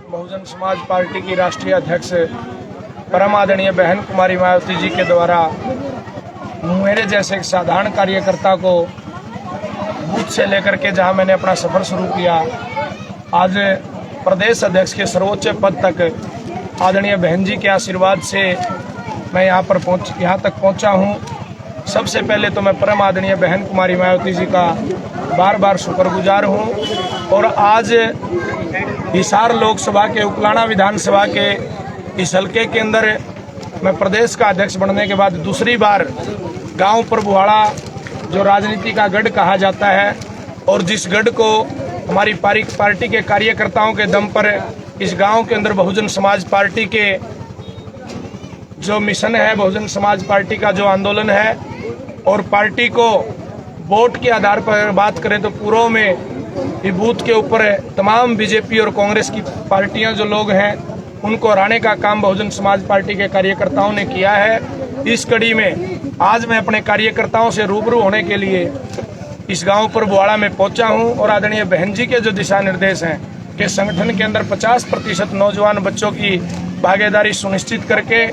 Bahujan Samaj party की राष्ट्रीय अध्यक्ष परम आदरणीय बहन कुमारी मायावती जी के द्वारा मेरे जैसे एक साधारण कार्यकर्ता को बूथ से लेकर के जहां मैंने अपना सफर शुरू किया, आज प्रदेश अध्यक्ष के सर्वोच्च पद तक आदरणीय बहन जी के आशीर्वाद से मैं यहाँ तक पहुंचा हूं। सबसे पहले तो मैं परम आदरणीय बहन कुमारी मायावती जी का बार बार शुक्रगुजार हूं। और आज हिसार लोकसभा के उपलाना विधानसभा के इस हल्के के अंदर मैं प्रदेश का अध्यक्ष बनने के बाद दूसरी बार गांव प्रभुवाड़ा जो राजनीति का गढ़ कहा जाता है और जिस गढ़ को हमारी पार्टी के कार्यकर्ताओं के दम पर इस गांव के अंदर बहुजन समाज पार्टी के जो मिशन है, बहुजन समाज पार्टी का जो आंदोलन है और पार्टी को वोट के आधार पर बात करें तो पूर्व में ये बूथ के ऊपर तमाम बीजेपी और कांग्रेस की पार्टियां जो लोग हैं उनको हराने का काम बहुजन समाज पार्टी के कार्यकर्ताओं ने किया है। इस कड़ी में आज मैं अपने कार्यकर्ताओं से रूबरू होने के लिए इस गांव पर बुआड़ा में पहुंचा हूं और आदरणीय बहन जी के जो दिशा निर्देश हैं कि संगठन के अंदर 50% नौजवान बच्चों की भागीदारी सुनिश्चित करके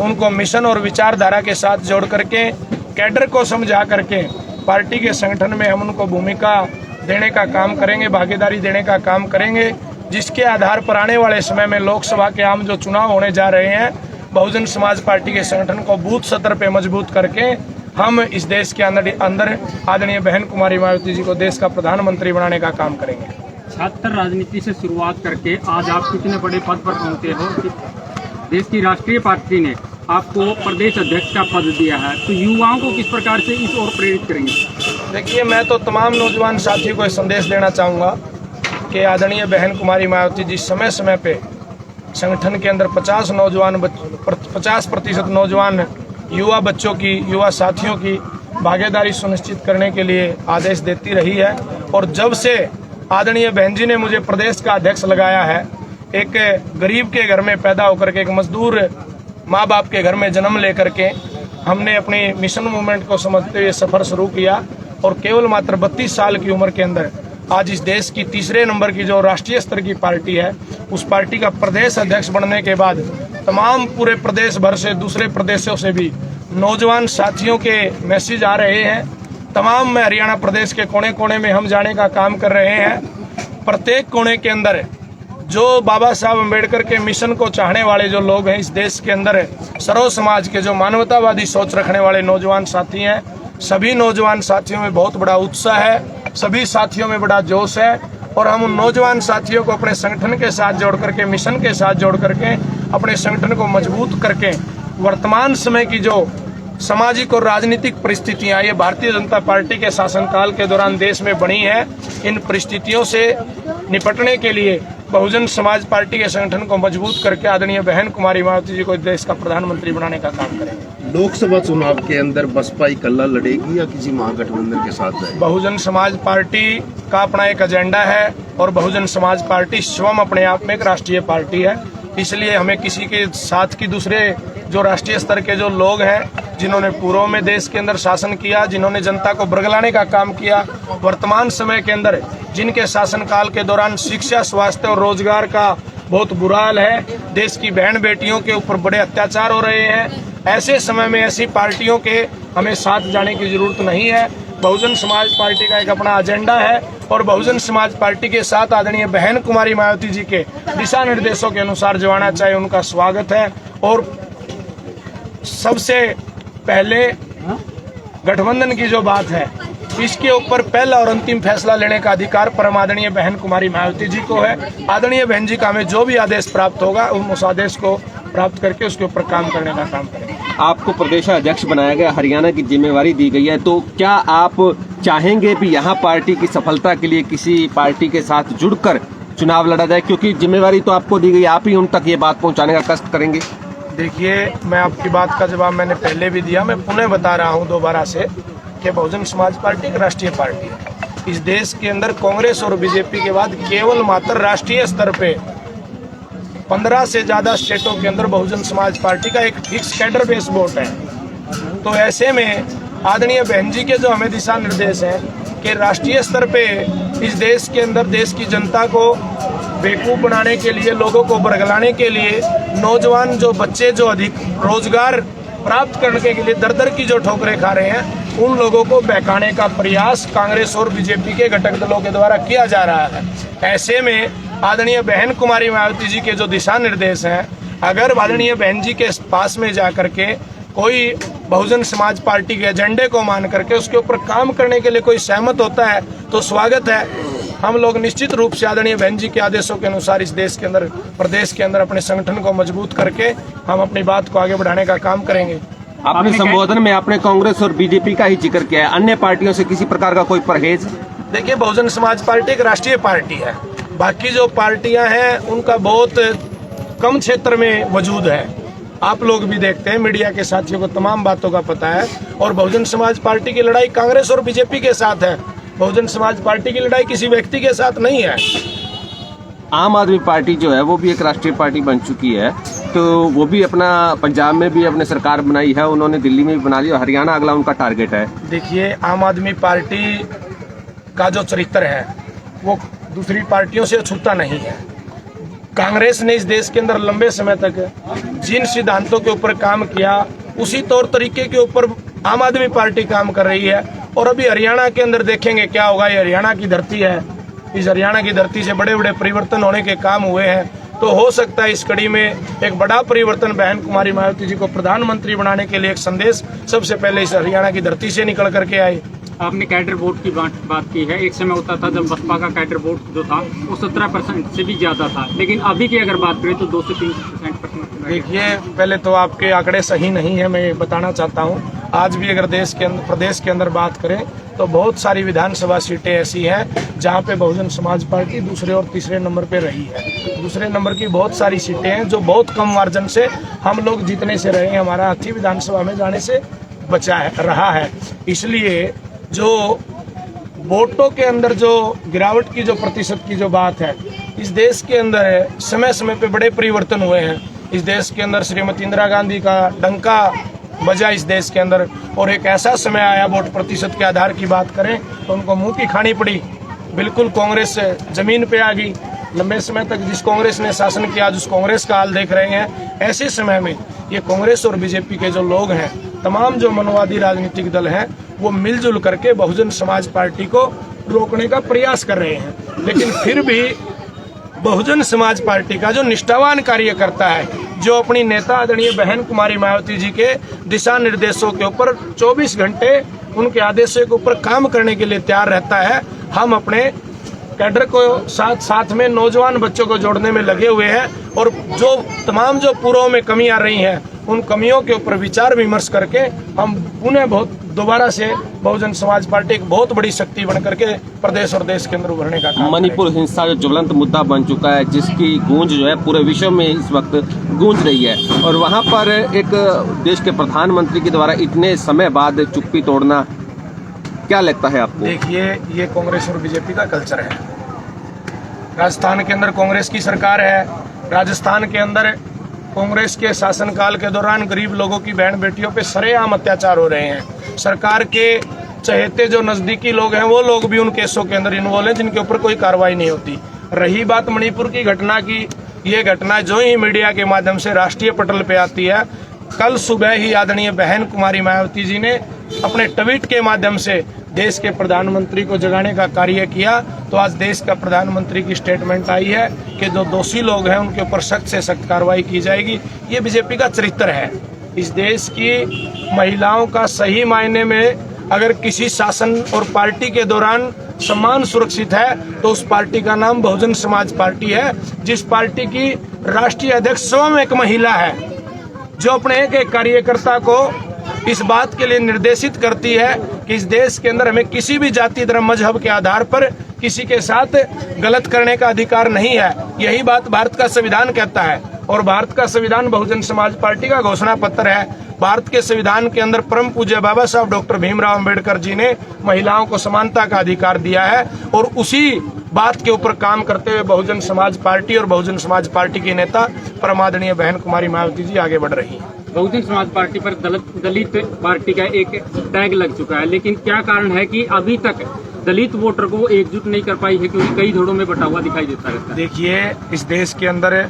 उनको मिशन और विचारधारा के साथ जोड़ करके कैडर को समझा करके पार्टी के संगठन में हम उनको भूमिका देने का काम करेंगे, भागीदारी देने का काम करेंगे, जिसके आधार पर आने वाले समय में लोकसभा के आम जो चुनाव होने जा रहे हैं, बहुजन समाज पार्टी के संगठन को बूथ स्तर पे मजबूत करके हम इस देश के अंदर आदरणीय बहन कुमारी मायावती जी को देश का प्रधानमंत्री बनाने का काम करेंगे। छात्र राजनीति से शुरुआत करके आज आप कितने बड़े पद पर पहुंचे हो कि देश की राष्ट्रीय पार्टी ने आपको प्रदेश अध्यक्ष का पद दिया है, तो युवाओं को किस प्रकार से इस ओर प्रेरित करेंगे? देखिए, मैं तो तमाम नौजवान साथियों को संदेश देना चाहूँगा कि आदरणीय बहन कुमारी मायावती जी समय समय पे संगठन के अंदर 50% नौजवान युवा बच्चों की, युवा साथियों की भागीदारी सुनिश्चित करने के लिए आदेश देती रही है। और जब से आदरणीय बहन जी ने मुझे प्रदेश का अध्यक्ष लगाया है, एक गरीब के घर में पैदा होकर के, एक मजदूर माँ बाप के घर में जन्म लेकर के हमने अपनी मिशन मूवमेंट को समझते हुए सफर शुरू किया और केवल मात्र 32 साल की उम्र के अंदर आज इस देश की तीसरे नंबर की जो राष्ट्रीय स्तर की पार्टी है, उस पार्टी का प्रदेश अध्यक्ष बनने के बाद तमाम पूरे प्रदेश भर से, दूसरे प्रदेशों से भी नौजवान साथियों के मैसेज आ रहे हैं। तमाम में हरियाणा प्रदेश के कोने कोने में हम जाने का काम कर रहे हैं। प्रत्येक कोने के अंदर जो बाबा साहब अम्बेडकर के मिशन को चाहने वाले जो लोग हैं इस देश के अंदर, सर्व समाज के जो मानवतावादी सोच रखने वाले नौजवान साथी हैं, सभी नौजवान साथियों में बहुत बड़ा उत्साह है, सभी साथियों में बड़ा जोश है। और हम उन नौजवान साथियों को अपने संगठन के साथ जोड़ करके, मिशन के साथ जोड़ करके, अपने संगठन को मजबूत करके वर्तमान समय की जो सामाजिक और राजनीतिक परिस्थितियां ये भारतीय जनता पार्टी के शासनकाल के दौरान देश में बनी है, इन परिस्थितियों से निपटने के लिए बहुजन समाज पार्टी के संगठन को मजबूत करके आदरणीय बहन कुमारी मायावती जी को देश का प्रधानमंत्री बनाने का काम करेंगे। लोकसभा चुनाव के अंदर बसपा इकल्ला लड़ेगी या किसी महागठबंधन के साथ जाएगी? बहुजन समाज पार्टी का अपना एक एजेंडा है और बहुजन समाज पार्टी स्वयं अपने आप में एक राष्ट्रीय पार्टी है, इसलिए हमें किसी के साथ की दूसरे जो राष्ट्रीय स्तर के जो लोग हैं जिन्होंने पूर्व में देश के अंदर शासन किया, जिन्होंने जनता को बरगलाने का काम किया, वर्तमान समय के अंदर जिनके शासनकाल के दौरान शिक्षा, स्वास्थ्य और रोजगार का बहुत बुरा हाल है, देश की बहन बेटियों के ऊपर बड़े अत्याचार हो रहे हैं, ऐसे समय में ऐसी पार्टियों के हमें साथ जाने की जरूरत नहीं है। बहुजन समाज पार्टी का एक अपना एजेंडा है और बहुजन समाज पार्टी के साथ आदरणीय बहन कुमारी मायावती जी के दिशा निर्देशों के अनुसार जो आना चाहिए उनका स्वागत है। और सबसे पहले गठबंधन की जो बात है, इसके ऊपर पहला और अंतिम फैसला लेने का अधिकार परम आदरणीय बहन कुमारी मायावती जी को है। आदरणीय बहन जी का हमें जो भी आदेश प्राप्त होगा उस आदेश को प्राप्त करके उसके ऊपर काम करने का काम करेंगे। आपको प्रदेश अध्यक्ष बनाया गया, हरियाणा की जिम्मेवारी दी गई है, तो क्या आप चाहेंगे भी यहाँ पार्टी की सफलता के लिए किसी पार्टी के साथ जुड़कर चुनाव लड़ा जाए, क्योंकि जिम्मेवारी तो आपको दी गई, आप ही उन तक ये बात पहुँचाने का कष्ट करेंगे? देखिए, मैं आपकी बात का जवाब मैंने पहले भी दिया, मैं पुनः बता रहा हूँ दोबारा से कि बहुजन समाज पार्टी एक राष्ट्रीय पार्टी है। इस देश के अंदर कांग्रेस और बीजेपी के बाद केवल मात्र राष्ट्रीय स्तर पे 15 से ज्यादा स्टेटों के अंदर बहुजन समाज पार्टी का एक फिक्स कैडर बेस वोट है। तो ऐसे में आदरणीय बहन जी के जो हमें दिशा निर्देश हैं कि राष्ट्रीय स्तर पे इस देश के अंदर देश की जनता को बेवकूफ़ बनाने के लिए, लोगों को बरगलाने के लिए, नौजवान जो बच्चे जो अधिक रोजगार प्राप्त करने के लिए दर दर की जो ठोकरें खा रहे हैं, उन लोगों को बहकाने का प्रयास कांग्रेस और बीजेपी के घटक दलों के द्वारा किया जा रहा है। ऐसे में आदरणीय बहन कुमारी मायावती जी के जो दिशा निर्देश हैं, अगर आदरणीय बहन जी के पास में जा करके कोई बहुजन समाज पार्टी के एजेंडे को मान करके उसके ऊपर काम करने के लिए कोई सहमत होता है तो स्वागत है। हम लोग निश्चित रूप से आदरणीय बहन जी के आदेशों के अनुसार इस देश के अंदर, प्रदेश के अंदर अपने संगठन को मजबूत करके हम अपनी बात को आगे बढ़ाने का काम करेंगे। अपने संबोधन में आपने कांग्रेस और बीजेपी का ही जिक्र किया है, अन्य पार्टियों से किसी प्रकार का कोई परहेज? देखिए, बहुजन समाज पार्टी एक राष्ट्रीय पार्टी है, बाकी जो पार्टियां हैं उनका बहुत कम क्षेत्र में वजूद है। आप लोग भी देखते हैं, मीडिया के साथियों को तमाम बातों का पता है। और बहुजन समाज पार्टी की लड़ाई कांग्रेस और बीजेपी के साथ है, बहुजन समाज पार्टी की लड़ाई किसी व्यक्ति के साथ नहीं है। आम आदमी पार्टी जो है वो भी एक राष्ट्रीय पार्टी बन चुकी है, तो वो भी अपना पंजाब में भी अपने सरकार बनाई है, उन्होंने दिल्ली में भी बना ली और हरियाणा अगला उनका टारगेट है। देखिए, आम आदमी पार्टी का जो चरित्र है वो दूसरी पार्टियों से छूता नहीं है। कांग्रेस ने इस देश के अंदर लंबे समय तक जिन सिद्धांतों के ऊपर काम किया, उसी तौर तरीके के ऊपर आम आदमी पार्टी काम कर रही है। और अभी हरियाणा के अंदर देखेंगे क्या होगा। ये हरियाणा की धरती है, इस हरियाणा की धरती से बड़े बड़े परिवर्तन होने के काम हुए हैं, तो हो सकता है इस कड़ी में एक बड़ा परिवर्तन बहन कुमारी मायावती जी को प्रधानमंत्री बनाने के लिए एक संदेश सबसे पहले इस हरियाणा की धरती से निकल करके आए। आपने कैडर वोट की बात की है। एक समय होता था जब बसपा का कैडर वोट जो था वो 17% से भी ज्यादा था, लेकिन अभी की अगर बात करें तो 2 से 3%। देखिए, पहले तो आपके आंकड़े सही नहीं है, मैं बताना चाहता हूँ। आज भी अगर देश के अंदर, प्रदेश के अंदर बात करें तो बहुत सारी विधानसभा सीटें ऐसी हैं जहाँ पे बहुजन समाज पार्टी दूसरे और तीसरे नंबर पे रही है। दूसरे नंबर की बहुत सारी सीटें हैं जो बहुत कम मार्जिन से हम लोग जीतने से रहे हैं, हमारा हाथी विधानसभा में जाने से बचा है रहा है। इसलिए जो वोटों के अंदर जो गिरावट की जो प्रतिशत की जो बात है, इस देश के अंदर समय समय पे बड़े परिवर्तन हुए हैं। इस देश के अंदर श्रीमती इंदिरा गांधी का डंका बजा इस देश के अंदर, और एक ऐसा समय आया वोट प्रतिशत के आधार की बात करें तो उनको मुंह की खानी पड़ी। बिल्कुल कांग्रेस जमीन पे आ गई। लंबे समय तक जिस कांग्रेस ने शासन किया, आज उस कांग्रेस का हाल देख रहे हैं। ऐसे समय में ये कांग्रेस और बीजेपी के जो लोग हैं, तमाम जो मनवादी राजनीतिक दल हैं, वो मिलजुल करके बहुजन समाज पार्टी को रोकने का प्रयास कर रहे हैं। लेकिन फिर भी बहुजन समाज पार्टी का जो निष्ठावान कार्यकर्ता है, जो अपनी नेता आदरणीय बहन कुमारी मायावती जी के दिशा निर्देशों के ऊपर 24 घंटे उनके आदेशों के ऊपर काम करने के लिए तैयार रहता है, हम अपने कैडर को साथ में नौजवान बच्चों को जोड़ने में लगे हुए हैं। और जो तमाम जो पूर्व में कमी आ रही हैं, उन कमियों के ऊपर विचार विमर्श करके हम पुनः दोबारा से बहुजन समाज पार्टी एक बहुत बड़ी शक्ति बन करके प्रदेश और देश के अंदर उभरने का काम मणिपुर हिंसा जो ज्वलंत मुद्दा बन चुका है, जिसकी गूंज जो है पूरे विश्व में इस वक्त गूंज रही है, और वहां पर एक देश के प्रधानमंत्री के द्वारा इतने समय बाद चुप्पी तोड़ना, क्या लगता है आपको? देखिए, ये कांग्रेस और बीजेपी का कल्चर है। राजस्थान के अंदर कांग्रेस की सरकार है। राजस्थान के अंदर कांग्रेस के शासनकाल के दौरान गरीब लोगों की बहन बेटियों पे सरेआम अत्याचार हो रहे हैं। सरकार के चहेते जो नजदीकी लोग हैं, वो लोग भी उन केसों के अंदर इन्वॉल्व हैं जिनके ऊपर कोई कार्रवाई नहीं होती। रही बात मणिपुर की घटना की, ये घटना जो ही मीडिया के माध्यम से राष्ट्रीय पटल पे आती है, कल सुबह ही आदरणीय बहन कुमारी मायावती जी ने अपने ट्वीट के माध्यम से देश के प्रधानमंत्री को जगाने का कार्य किया। तो आज देश का प्रधानमंत्री की स्टेटमेंट आई है कि जो दोषी लोग हैं उनके ऊपर सख्त से सख्त कार्रवाई की जाएगी। ये बीजेपी का चरित्र है। इस देश की महिलाओं का सही मायने में अगर किसी शासन और पार्टी के दौरान सम्मान सुरक्षित है तो उस पार्टी का नाम बहुजन समाज पार्टी है, जिस पार्टी की राष्ट्रीय अध्यक्ष स्वयं एक महिला है, जो अपने एक एक कार्यकर्ता को इस बात के लिए निर्देशित करती है कि इस देश के अंदर हमें किसी भी जाति धर्म मजहब के आधार पर किसी के साथ गलत करने का अधिकार नहीं है। यही बात भारत का संविधान कहता है, और भारत का संविधान बहुजन समाज पार्टी का घोषणा पत्र है। भारत के संविधान के अंदर परम पूज्य बाबा साहब डॉक्टर भीमराव अंबेडकर जी ने महिलाओं को समानता का अधिकार दिया है, और उसी बात के ऊपर काम करते हुए बहुजन समाज पार्टी और बहुजन समाज पार्टी के नेता परमादरणीय बहन कुमारी मायावती जी आगे बढ़ रही है। बहुजन समाज पार्टी पर दलित पार्टी का एक टैग लग चुका है, लेकिन क्या कारण है कि अभी तक दलित वोटर को एकजुट नहीं कर पाई है, क्योंकि कई धड़ों में बटा हुआ दिखाई देता रहता है। देखिए, इस देश के अंदर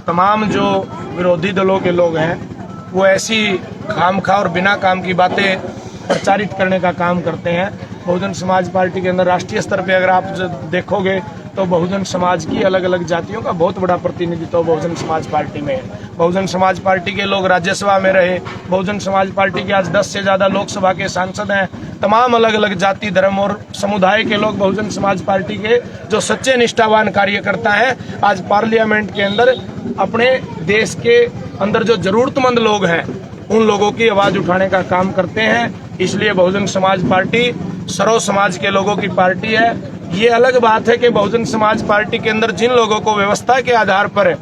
तमाम जो विरोधी दलों के लोग हैं वो ऐसी खामखा और बिना काम की बातें प्रचारित करने का काम करते हैं। बहुजन समाज पार्टी के अंदर राष्ट्रीय स्तर पे अगर आप देखोगे तो बहुजन समाज की अलग अलग जातियों का बहुत बड़ा प्रतिनिधित्व बहुजन समाज पार्टी में है। बहुजन समाज पार्टी के लोग राज्यसभा में रहे, बहुजन समाज पार्टी के आज 10 से ज्यादा लोकसभा के सांसद हैं। तमाम अलग अलग जाति, धर्म और समुदाय के लोग बहुजन समाज पार्टी के जो सच्चे निष्ठावान कार्यकर्ता हैं, आज पार्लियामेंट के अंदर अपने देश के अंदर जो जरूरतमंद लोग हैं उन लोगों की आवाज उठाने का काम करते हैं। इसलिए बहुजन समाज पार्टी सर्व समाज के लोगों की पार्टी है। ये अलग बात है कि बहुजन समाज पार्टी के अंदर जिन लोगों को व्यवस्था के आधार पर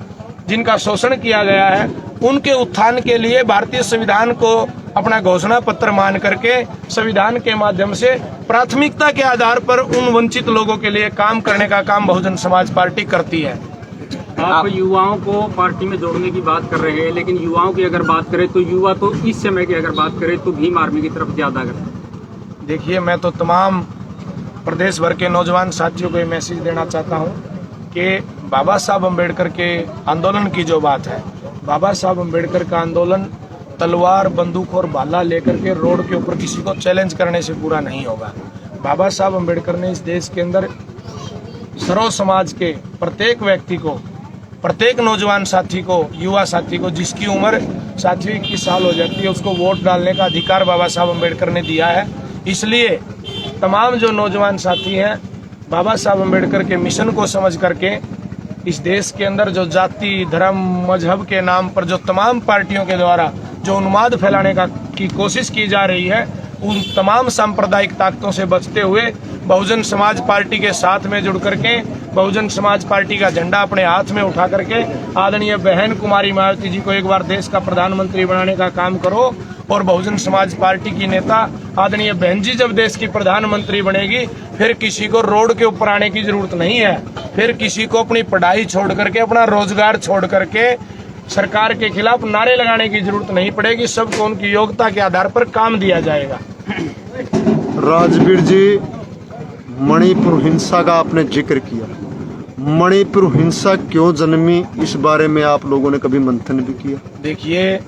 जिनका शोषण किया गया है उनके उत्थान के लिए भारतीय संविधान को अपना घोषणा पत्र मान करके संविधान के माध्यम से प्राथमिकता के आधार पर उन वंचित लोगों के लिए काम करने का काम बहुजन समाज पार्टी करती है। आप युवाओं को पार्टी में जोड़ने की बात कर रहे हैं, लेकिन युवाओं की अगर बात करें तो युवा तो इस समय की अगर बात करें तो भीम आर्मी की तरफ ज्यादा करते। देखिए, मैं तो तमाम प्रदेश भर के नौजवान साथियों को ये मैसेज देना चाहता हूँ कि बाबा साहब अम्बेडकर के आंदोलन की जो बात है, बाबा साहब अम्बेडकर का आंदोलन तलवार, बंदूक और भाला लेकर के रोड के ऊपर किसी को चैलेंज करने से पूरा नहीं होगा। बाबा साहब अम्बेडकर ने इस देश के अंदर सर्व समाज के प्रत्येक व्यक्ति को, प्रत्येक नौजवान साथी को, युवा साथी को जिसकी उम्र 7-21 साल हो जाती है उसको वोट डालने का अधिकार बाबा साहब अम्बेडकर ने दिया है। इसलिए तमाम जो नौजवान साथी हैं बाबा साहब अम्बेडकर के मिशन को समझ करके इस देश के अंदर जो जाति, धर्म, मजहब के नाम पर जो तमाम पार्टियों के द्वारा जो उन्माद फैलाने की कोशिश की जा रही है उन तमाम सांप्रदायिक ताकतों से बचते हुए बहुजन समाज पार्टी के साथ में जुड़ करके बहुजन समाज पार्टी का झंडा अपने हाथ में उठा करके आदरणीय बहन कुमारी मायावती जी को एक बार देश का प्रधानमंत्री बनाने का काम करो। और बहुजन समाज पार्टी की नेता आदरणीय बहन जी जब देश की प्रधानमंत्री बनेगी फिर किसी को रोड के ऊपर आने की जरूरत नहीं है, फिर किसी को अपनी पढ़ाई छोड़ करके, अपना रोजगार छोड़ करके सरकार के खिलाफ नारे लगाने की जरूरत नहीं पड़ेगी। सबको उनकी योग्यता के आधार पर काम दिया जाएगा। राजवीर जी, मणिपुर हिंसा का आपने जिक्र किया, मणिपुर हिंसा क्यों जन्मी, इस बारे में आप लोगों ने कभी मंथन भी किया? देखिए,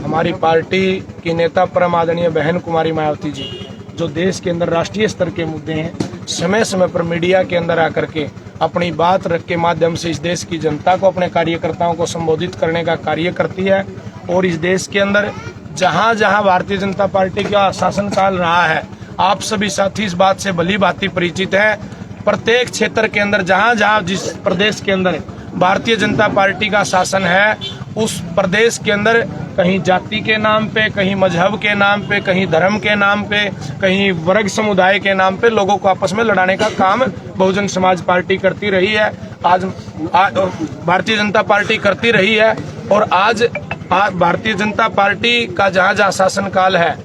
हमारी पार्टी की नेता परम आदरणीय बहन कुमारी मायावती जी जो देश के अंदर राष्ट्रीय स्तर के मुद्दे हैं समय समय पर मीडिया के अंदर आकर के अपनी बात रख के माध्यम से इस देश की जनता को, अपने कार्यकर्ताओं को संबोधित करने का कार्य करती है। और इस देश के अंदर जहां जहां भारतीय जनता पार्टी का शासनकाल रहा है, आप सभी साथी इस बात से भली भांति परिचित है। प्रत्येक क्षेत्र के अंदर जहां जहां जिस प्रदेश के अंदर भारतीय जनता पार्टी का शासन है उस प्रदेश के अंदर कहीं जाति के नाम पे, कहीं मजहब के नाम पे, कहीं धर्म के नाम पे, कहीं वर्ग समुदाय के नाम पे लोगों को आपस में लड़ाने का काम बहुजन समाज पार्टी करती रही है। आज भारतीय जनता पार्टी करती रही है। और आज भारतीय जनता पार्टी का जहां जहां शासनकाल है,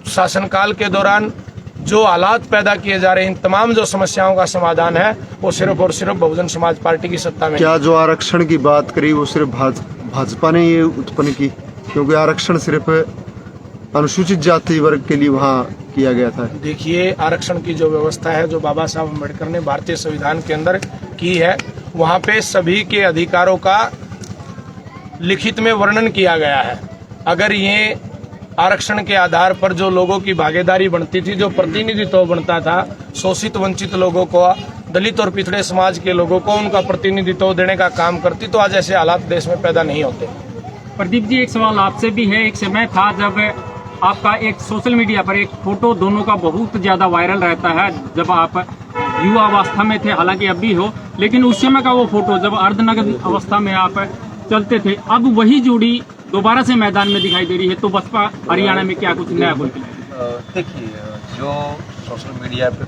शासनकाल के दौरान जो हालात पैदा किए जा रहे हैं, इन तमाम जो समस्याओं का समाधान है वो सिर्फ और सिर्फ बहुजन समाज पार्टी की सत्ता में। क्या जो आरक्षण की बात करी वो सिर्फ भाजपा ने ये उत्पन्न की? क्योंकि आरक्षण सिर्फ अनुसूचित जाति वर्ग के लिए वहाँ किया गया था। देखिए, आरक्षण की जो व्यवस्था है जो बाबा साहब अम्बेडकर ने भारतीय संविधान के अंदर की है, वहाँ पे सभी के अधिकारों का लिखित में वर्णन किया गया है। अगर ये आरक्षण के आधार पर जो लोगों की भागीदारी बनती थी, जो प्रतिनिधित्व बनता था, शोषित वंचित लोगों को, दलित और पिछड़े समाज के लोगों को उनका प्रतिनिधित्व देने का काम करती, तो आज ऐसे हालात देश में पैदा नहीं होते। प्रदीप जी, एक सवाल आपसे भी है। एक समय था जब आपका एक सोशल मीडिया पर एक फोटो दोनों का बहुत ज्यादा वायरल रहता है, जब आप युवा अवस्था में थे, हालांकि अब भी हो, लेकिन उस समय का वो फोटो जब अर्धनग्न अवस्था में आप चलते थे, अब वही जोड़ी दोबारा से मैदान में दिखाई दे रही है। तो बसपा हरियाणा में क्या कुछ नया बोल के? देखिए, जो सोशल मीडिया पे